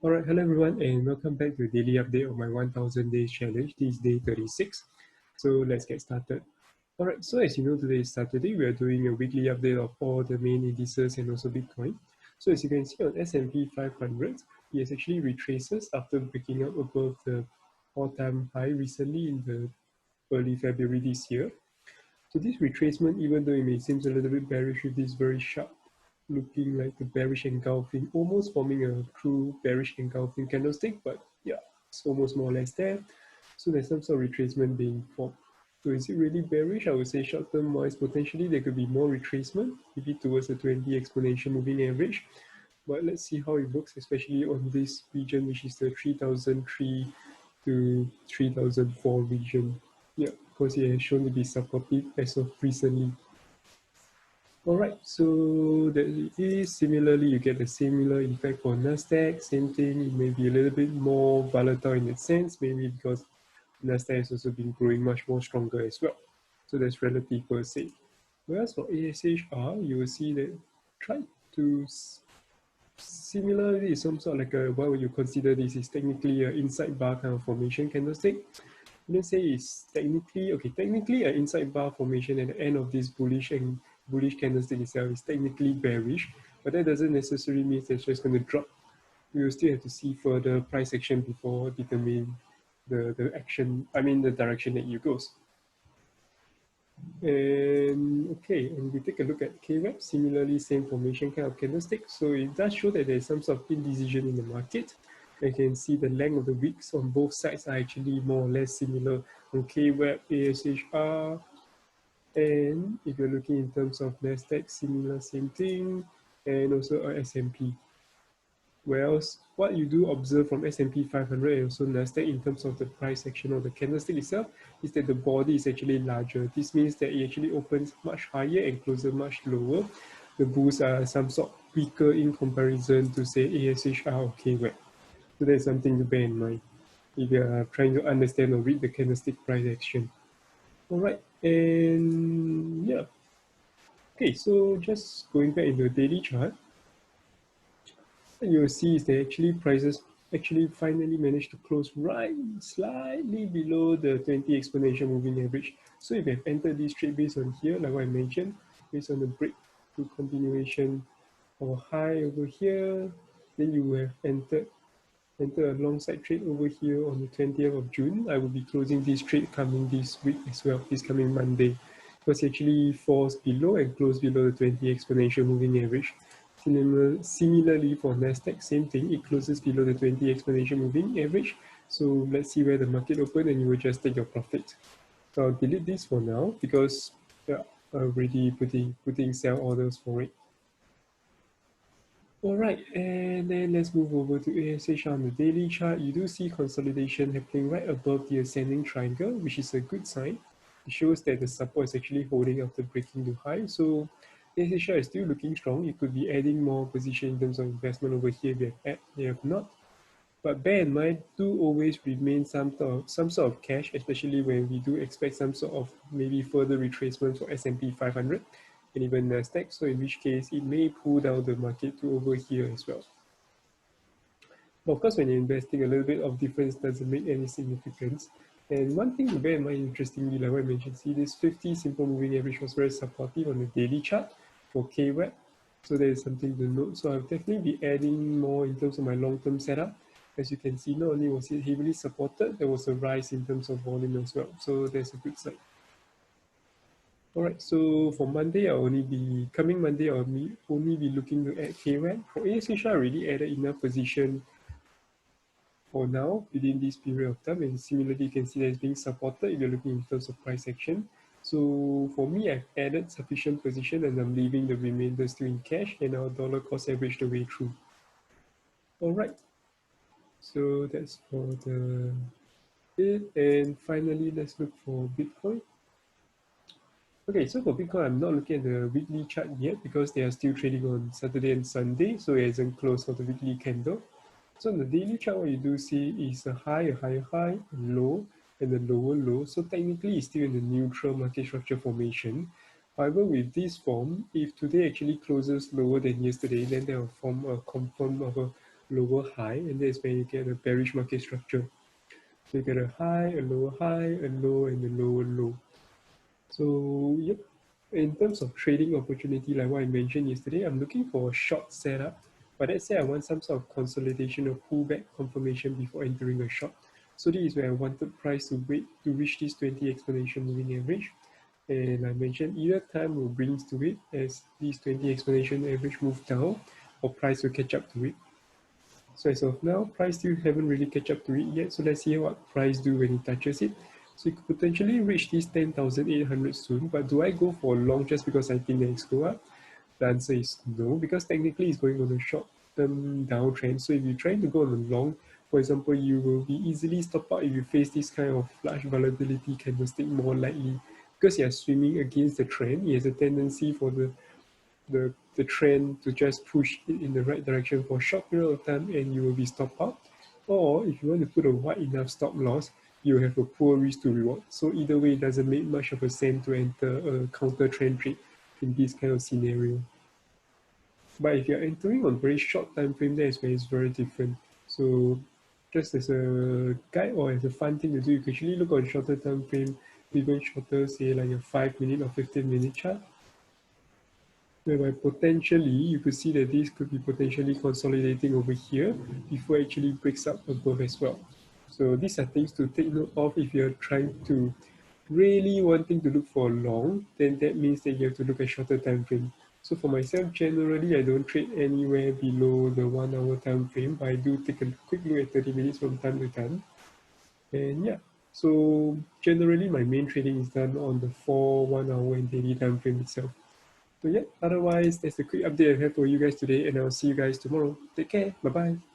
Alright, hello everyone and welcome back to a daily update of my 1000 days challenge. This is day 36. So let's get started. Alright, so as you know, today is Saturday. We are doing a weekly update of all the main indices and also Bitcoin. So as you can see on S&P 500, it has actually retraces after breaking up above the all-time high recently in the early February this year. So this retracement, even though it may seem a little bit bearish with this very sharp looking like the bearish engulfing, almost forming a true bearish engulfing candlestick, but yeah, it's almost more or less there. So there's some sort of retracement being formed. So is it really bearish? I would say short-term wise, potentially there could be more retracement, maybe towards the 20 exponential moving average. But let's see how it works, especially on this region, which is the 3003 to 3004 region. Yeah, because it has shown to be supportive as of recently. Alright, so that is similarly, you get a similar effect for Nasdaq. Same thing, it may be a little bit more volatile in that sense, maybe because Nasdaq has also been growing much more stronger as well. So that's relative per se. Whereas for ASHR, you will see that try to similarly, some sort of like a, what would you consider this is technically an inside bar kind of formation candlestick. Let's say it's technically an inside bar formation at the end of this bullish candlestick itself is technically bearish, but that doesn't necessarily mean it's just going to drop. We will still have to see further price action before determine the action, the direction that it goes. And okay, and we take a look at KWEB, similarly same formation kind of candlestick. So it does show that there's some sort of indecision in the market. You can see the length of the wicks on both sides are actually more or less similar on KWEB, ASHR, and if you're looking in terms of Nasdaq, similar, same thing, and also S&P. Whereas what you do observe from S&P 500 and also Nasdaq in terms of the price action of the candlestick itself is that the body is actually larger. This means that it actually opens much higher and closes much lower. The bulls are some sort weaker in comparison to say ASHR or KWEB. So that's something to bear in mind if you are trying to understand or read the candlestick price action. Alright, and yeah. Okay, so just going back into the daily chart, what you'll see is that actually prices actually finally managed to close right slightly below the 20 exponential moving average. So if you have entered this trade based on here, like what I mentioned, based on the break to continuation or high over here, then you have entered a long side trade over here on the 20th of June. I will be closing this trade coming this week as well, this coming Monday. Because it actually falls below and close below the 20 exponential moving average. Similarly for Nasdaq, same thing, it closes below the 20 exponential moving average. So let's see where the market opened and you will just take your profit. So I'll delete this for now because yeah, I'm already putting sell orders for it. Alright, and then let's move over to ASH on the daily chart. You do see consolidation happening right above the ascending triangle, which is a good sign. It shows that the support is actually holding after breaking the high. So ASH is still looking strong. You could be adding more position in terms of investment over here if you have not. But bear in mind, do always remain some sort of cash, especially when we do expect some sort of maybe further retracement for S&P 500 and even Nasdaq. So in which case, it may pull down the market to over here as well. But of course, when you're investing, a little bit of difference doesn't make any significance. And one thing to bear in mind, interestingly, like what I mentioned, see this 50 simple moving average was very supportive on the daily chart for KWEB. So there is something to note. So I'll definitely be adding more in terms of my long-term setup. As you can see, not only was it heavily supported, there was a rise in terms of volume as well. So there's a good sign. Alright, so for Monday, coming Monday, I'll only be looking to add KWEB. For ASH, I already added enough position for now within this period of time, and similarly you can see that it's being supported if you're looking in terms of price action. So for me, I've added sufficient position and I'm leaving the remainder still in cash and our dollar cost average the way through. Alright, so that's for the it. And finally, let's look for Bitcoin. Okay, so for Bitcoin, I'm not looking at the weekly chart yet because they are still trading on Saturday and Sunday, so it hasn't closed for the weekly candle. So in the daily chart, what you do see is a higher high, a low, and a lower low. So technically, it's still in the neutral market structure formation. However, with this form, if today actually closes lower than yesterday, then there will form a confirm of a lower high, and that's when you get a bearish market structure. So you get a high, a lower high, a low, and a lower low. So yep, in terms of trading opportunity, like what I mentioned yesterday, I'm looking for a short setup. But let's say I want some sort of consolidation or pullback confirmation before entering a short. So this is where I wanted price to wait to reach this 20 exponential moving average. And I mentioned either time will bring to it as this 20 exponential average move down, or price will catch up to it. So as of now, price still haven't really catch up to it yet. So let's see what price do when it touches it. So it could potentially reach this 10,800 soon. But do I go for long just because I think that it's go up? The answer is no, because technically it's going on a short-term downtrend. So if you're trying to go on a long, for example, you will be easily stop out if you face this kind of large volatility candlestick more likely, because you're swimming against the trend. It has a tendency for the trend to just push it in the right direction for a short period of time, and you will be stopped out. Or if you want to put a wide enough stop loss, you have a poor risk to reward. So either way, it doesn't make much of a sense to enter a counter trend trade in this kind of scenario. But if you're entering on very short time frame, that is where it's very different. So just as a guide or as a fun thing to do, you can actually look on shorter time frame, even shorter, say like a 5-minute or 15-minute chart, whereby potentially you could see that this could be potentially consolidating over here before it actually breaks up above as well. So these are things to take note of if you're trying to really wanting to look for long, then that means that you have to look at shorter time frame. So for myself, generally, I don't trade anywhere below the 1 hour time frame, but I do take a quick look at 30 minutes from time to time. And yeah, so generally my main trading is done on the 4, 1 hour and daily time frame itself. So yeah, otherwise, that's a quick update I have for you guys today, and I'll see you guys tomorrow. Take care. Bye-bye.